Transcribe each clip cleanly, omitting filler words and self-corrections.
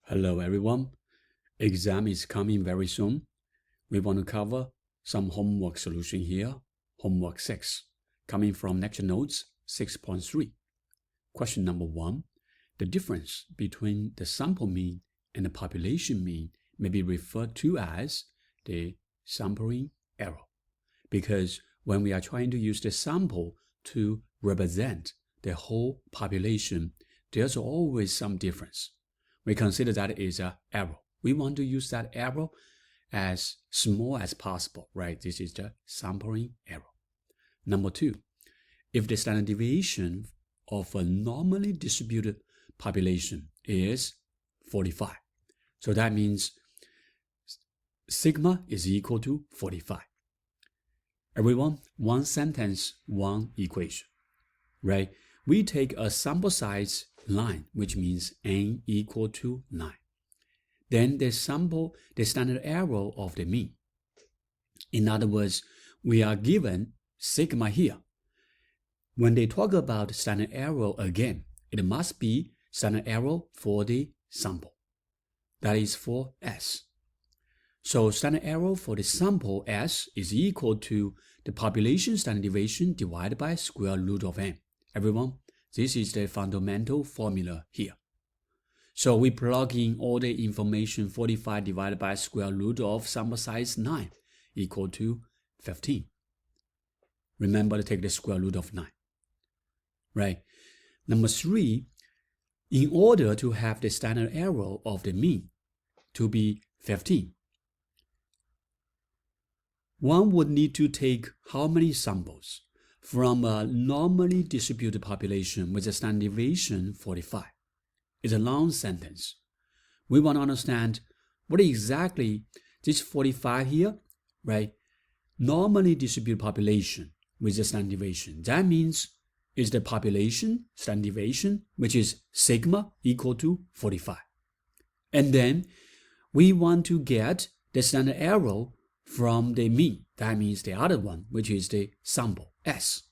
Hello everyone. Exam is coming very soon. We want to cover some homework solution here. Homework 6, coming from Lecture Notes 6.3. Question number 1. The difference between the sample mean and the population mean may be referred to as the sampling error. Because when we are trying to use the sample to represent the whole population, there's always some difference. We consider that is an error. We want to use that error as small as possible, right? This is the sampling error. Number 2, if the standard deviation of a normally distributed population is 45, so that means sigma is equal to 45. Everyone, one sentence, one equation, right? We take a sample size line, which means n equal to 9. Then the standard error of the mean. In other words, we are given sigma here. When they talk about standard error again, it must be standard error for the sample. That is for S. So standard error for the sample S is equal to the population standard deviation divided by square root of n. Everyone, this is the fundamental formula here. So we plug in all the information. 45 divided by square root of sample size 9 equal to 15. Remember to take the square root of 9. Right? Number 3, in order to have the standard error of the mean to be 15, one would need to take how many samples from a normally distributed population with a standard deviation 45. It's a long sentence. We want to understand what exactly this 45 here, right? Normally distributed population with a standard deviation. That means is the population standard deviation, which is sigma equal to 45. And then we want to get the standard error from the mean. That means the other one, which is the sample, S.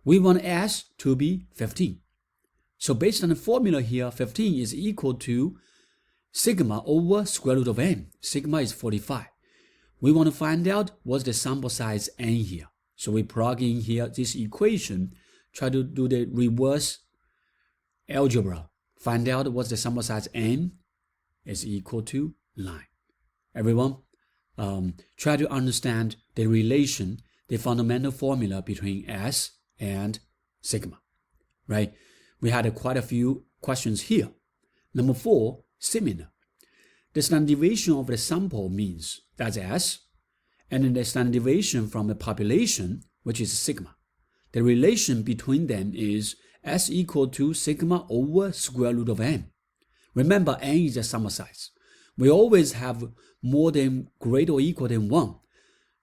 We want S to be 15. So based on the formula here, 15 is equal to sigma over square root of n. Sigma is 45. We want to find out what's the sample size n here. So we plug in here this equation, try to do the reverse algebra. Find out what's the sample size n is equal to 9. Everyone, try to understand the relation, the fundamental formula between S and sigma, right? We had quite a few questions here. Number 4, similar. The standard deviation of the sample means, that's S, and the standard deviation from the population, which is sigma. The relation between them is S equal to sigma over square root of n. Remember, n is the sample size. We always have more than, greater or equal than 1.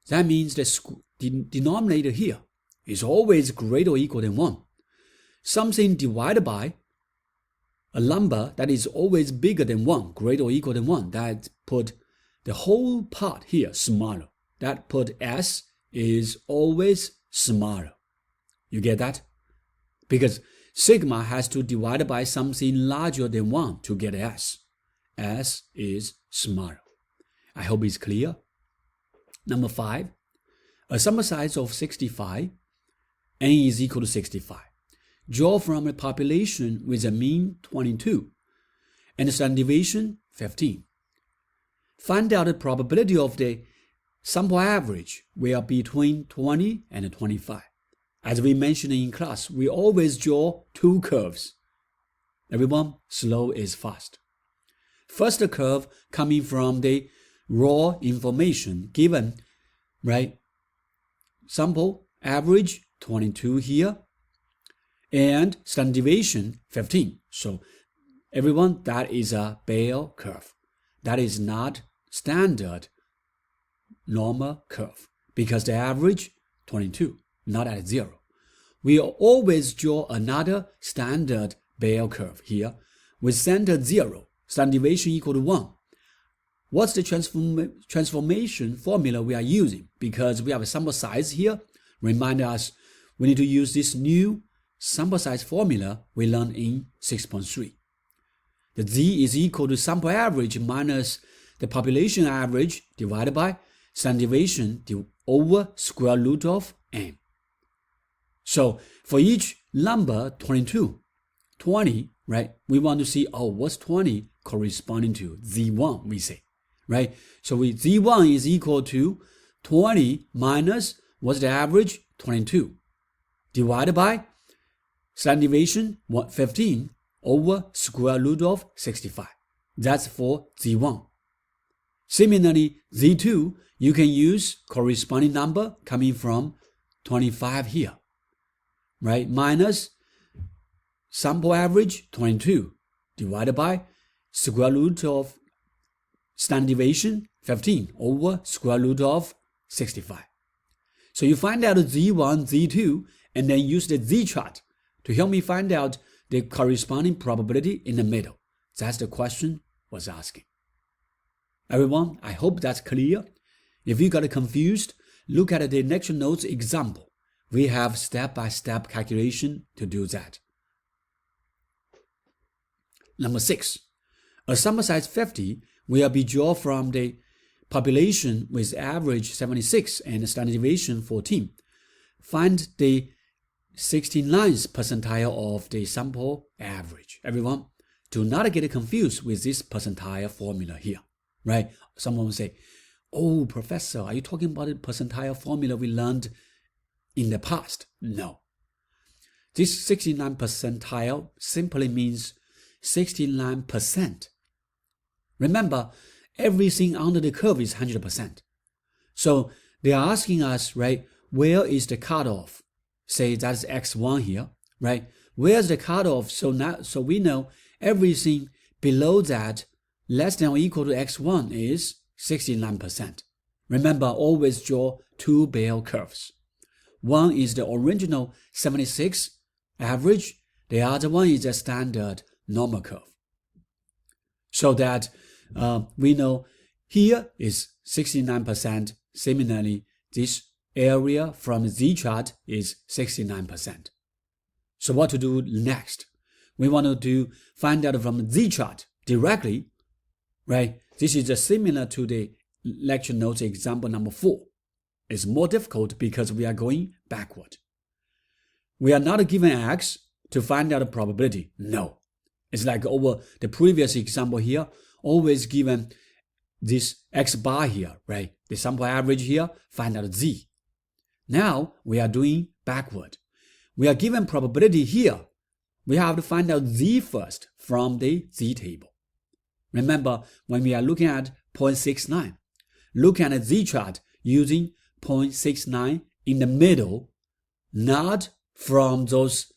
That means the denominator here is always greater or equal than 1. Something divided by a number that is always bigger than 1, greater or equal than 1, that put the whole part here smaller. That put S is always smaller. You get that? Because sigma has to divide by something larger than 1 to get S. S is smaller. I hope it's clear. Number 5, a sample size of 65, n is equal to 65. Draw from a population with a mean 22 and a standard deviation 15. Find out the probability of the sample average where between 20 and 25. As we mentioned in class, we always draw 2 curves. Everyone, slow is fast. First curve coming from the raw information given, right? Sample average 22 here and standard deviation 15. So everyone, that is a bell curve. That is not standard normal curve because the average 22, not at 0. We always draw another standard bell curve here with center 0, standard deviation equal to 1. What's the transformation formula we are using? Because we have a sample size here. Remind us, we need to use this new sample size formula we learned in 6.3. The z is equal to sample average minus the population average divided by standard deviation over square root of n. So for each number 22, 20, right, we want to see, what's 20 corresponding to z1, we say, right? So z1 is equal to 20 minus, what's the average? 22, divided by standard deviation, 15 over square root of 65. That's for z1. Similarly, z2, you can use corresponding number coming from 25 here, right? Minus sample average 22 divided by square root of standard deviation 15 over square root of 65. So you find out z1, z2, and then use the z-chart to help me find out the corresponding probability in the middle. That's the question was asking. Everyone, I hope that's clear. If you got confused, look at the lecture notes example. We have step-by-step calculation to do that. Number 6. A sample size 50 will be drawn from the population with average 76 and standard deviation 14. Find the 69th percentile of the sample average. Everyone, do not get confused with this percentile formula here, right? Someone will say, oh, professor, are you talking about the percentile formula we learned in the past? No. This 69 percentile simply means 69%. Remember, everything under the curve is 100%. So they are asking us, right, where is the cutoff? Say that's x1 here, right? Where's the cutoff? So we know everything below that less than or equal to x1 is 69%. Remember, always draw two bell curves. One is the original 76 average. The other one is a standard normal curve. So that we know here is 69%. Similarly, this area from the z-chart is 69%. So what to do next? We want to find out from the z-chart directly, right? This is similar to the lecture notes example number 4. It's more difficult because we are going backward. We are not given x to find out the probability. No. It's like over the previous example here, always given this x bar here, right? The sample average here, find out z. Now we are doing backward. We are given probability here. We have to find out z first from the z table. Remember, when we are looking at 0.69, look at the z-chart using 0.69 in the middle, not from those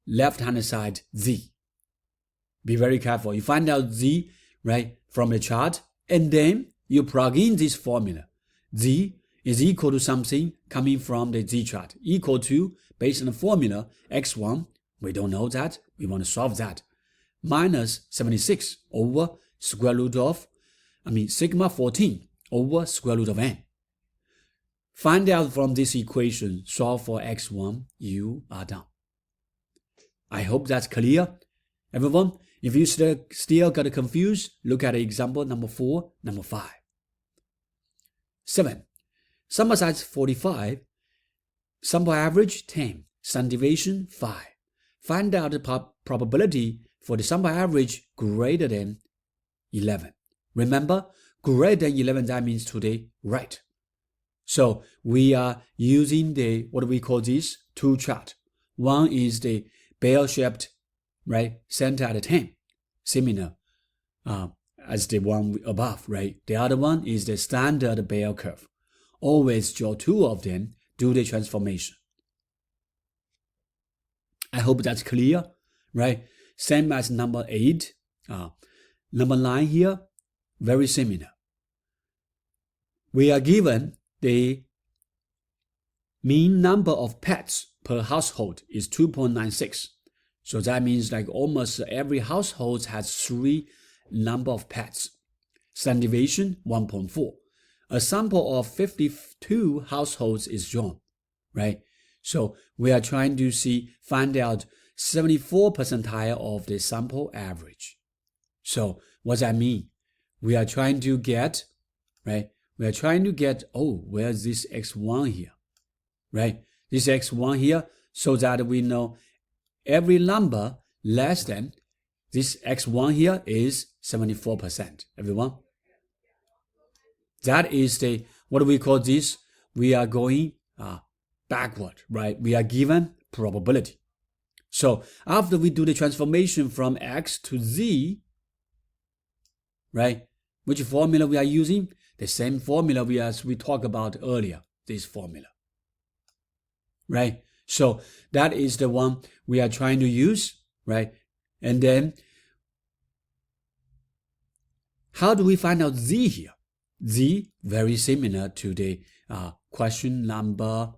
left-hand side z. Be very careful. You find out z, right, from the chart, and then you plug in this formula. Z is equal to something coming from the z-chart, equal to, based on the formula, x1, we don't know that, we want to solve that, minus 76 over square root of, sigma 14 over square root of n. Find out from this equation, solve for x1, you are done. I hope that's clear. Everyone, if you still got confused, look at example number 4, number 5. 7. Sample size 45, sample average 10, standard deviation 5. Find out the probability for the sample average greater than 11. Remember, greater than 11, that means to the right. So we are using what we call this two chart. One is the bell-shaped, right, center at 10, similar as the one above, right? The other one is the standard bell curve. Always draw two of them, do the transformation. I hope that's clear, right? Same as number 8. Number 9 here, very similar. We are given the mean number of pets per household is 2.96. So that means like almost every household has 3 number of pets. Standard deviation 1.4. A sample of 52 households is drawn, right? So we are trying to find out 74 percentile of the sample average. So what does that mean? We are trying to get, right? We are trying to get, oh, where's this x1 here, right? This x1 here, so that we know every number less than this x1 here is 74%, everyone. That is the, what do we call this? We are going backward, right? We are given probability. So after we do the transformation from x to z, right? Which formula we are using? The same formula we talked about earlier, this formula, right? So that is the one we are trying to use, right? And then how do we find out z here? Z, very similar to the question number,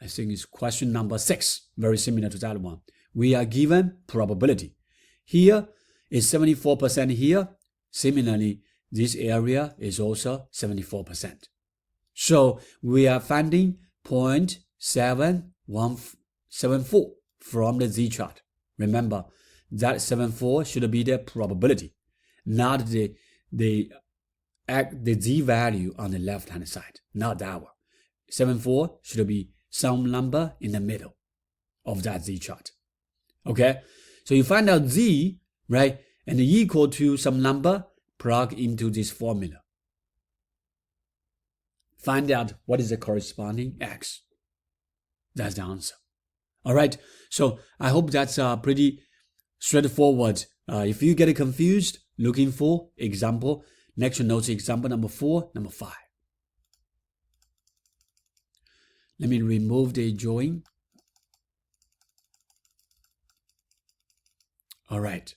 I think it's question number 6, very similar to that one. We are given probability. Here is 74% here. Similarly, this area is also 74%. So we are finding 0.7174 from the Z chart. Remember, that 74 should be the probability, not the Z value on the left-hand side, not that one. 74 should be some number in the middle of that Z chart. Okay, so you find out Z, right, and equal to some number, plug into this formula. Find out what is the corresponding X. That's the answer. All right, so I hope that's pretty straightforward. If you get confused, looking for example, next notes example number 4, number 5. Let me remove the join. All right,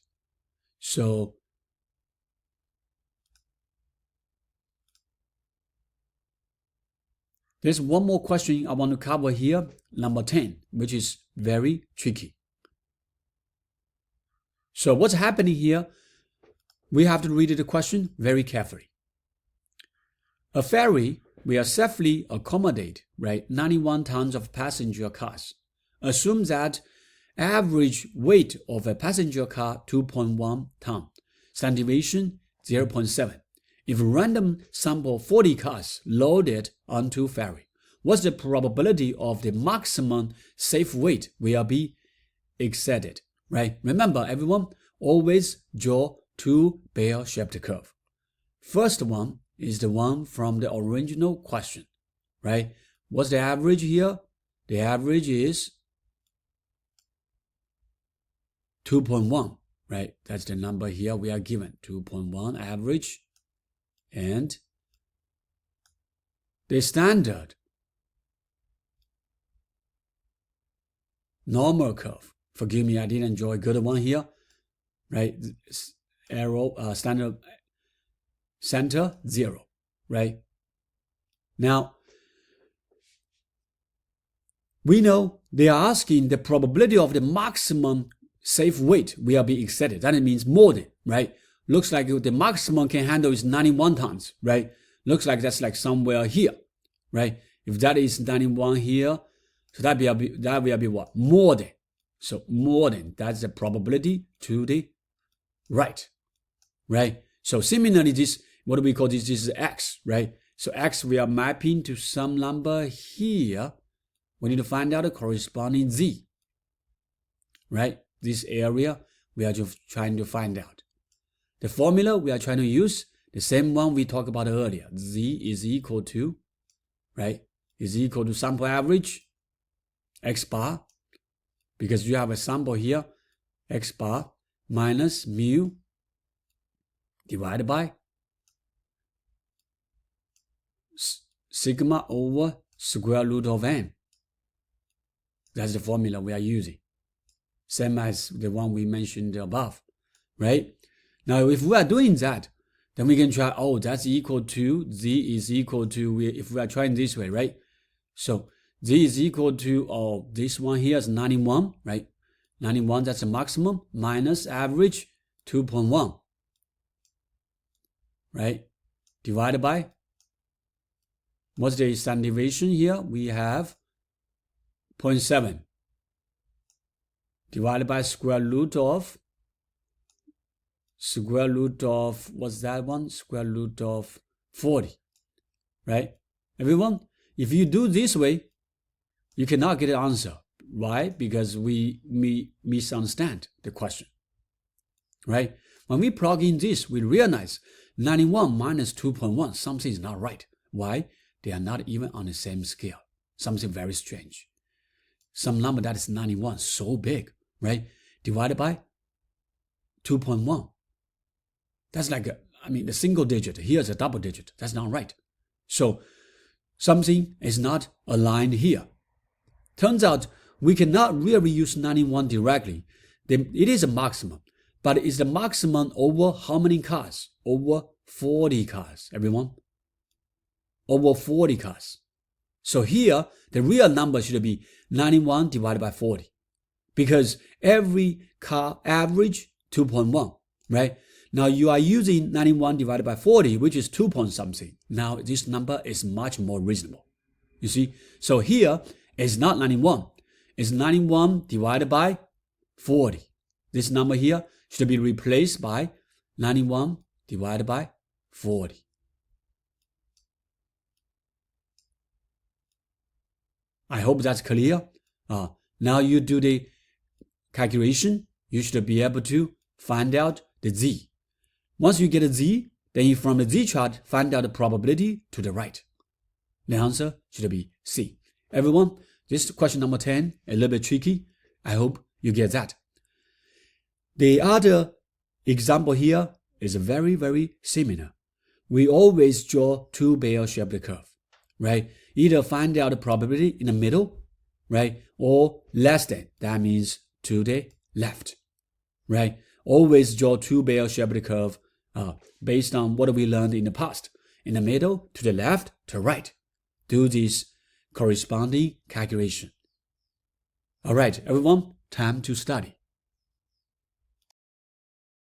so there's one more question I want to cover here, number 10, which is very tricky. So what's happening here? We have to read the question very carefully. A ferry will safely accommodate, right, 91 tons of passenger cars. Assume that average weight of a passenger car 2.1 ton, standard deviation 0.7. If random sample 40 cars loaded onto ferry, what's the probability of the maximum safe weight will be exceeded? Right? Remember, everyone, always draw two bell-shaped curve. First one is the one from the original question, right? What's the average here? The average is 2.1, right? That's the number here we are given, 2.1 average. And the standard normal curve. Forgive me, I didn't draw a good one here, right? Arrow, standard center 0, right? Now, we know they are asking the probability of the maximum safe weight will be exceeded. That means more than, right? Looks like the maximum can handle is 91 tons, right? Looks like that's like somewhere here, right? If that is 91 here, so that will be what? More than. So more than, that's the probability to the right, right? So similarly, this, what do we call this? This is X, right? So X, we are mapping to some number here. We need to find out the corresponding Z, right? This area, we are just trying to find out. The formula we are trying to use, the same one we talked about earlier. Z is equal to, right, is equal to sample average, X bar, because you have a sample here, X bar minus mu divided by sigma over square root of n. That's the formula we are using. Same as the one we mentioned above, right? Now, if we are doing that, then we can try, oh, that's equal to, Z is equal to, if we are trying this way, right? So Z is equal to, oh, this one here is 91, right? 91, that's the maximum, minus average 2.1, right? Divided by, what's the standard deviation here? We have 0.7. Divided by square root of square root of, what's that one? Square root of 40, right? Everyone, if you do this way, you cannot get an answer. Why? Because we misunderstand the question, right? When we plug in this, we realize 91 minus 2.1, something is not right. Why? They are not even on the same scale. Something very strange. Some number that is 91, so big, right? Divided by 2.1. That's like, the single digit. Here's a double digit. That's not right. So something is not aligned here. Turns out we cannot really use 91 directly. It is a maximum, but it's the maximum over how many cars? Over 40 cars, everyone. Over 40 cars. So here, the real number should be 91 divided by 40. Because every car average 2.1, right? Now you are using 91 divided by 40, which is 2 point something. Now this number is much more reasonable. You see? So here, it's not 91. It's 91 divided by 40. This number here should be replaced by 91 divided by 40. I hope that's clear. Now you do the calculation. You should be able to find out the z. Once you get a z, then you from the z chart find out the probability to the right. The answer should be C. Everyone, this is question number 10, a little bit tricky. I hope you get that. The other example here is very, very similar. We always draw two bell-shaped curve, right? Either find out the probability in the middle, right? Or less than, that means to the left, right? Always draw two bell-shaped curve based on what we learned in the past. In the middle, to the left, to right. Do this corresponding calculation. All right, everyone, time to study.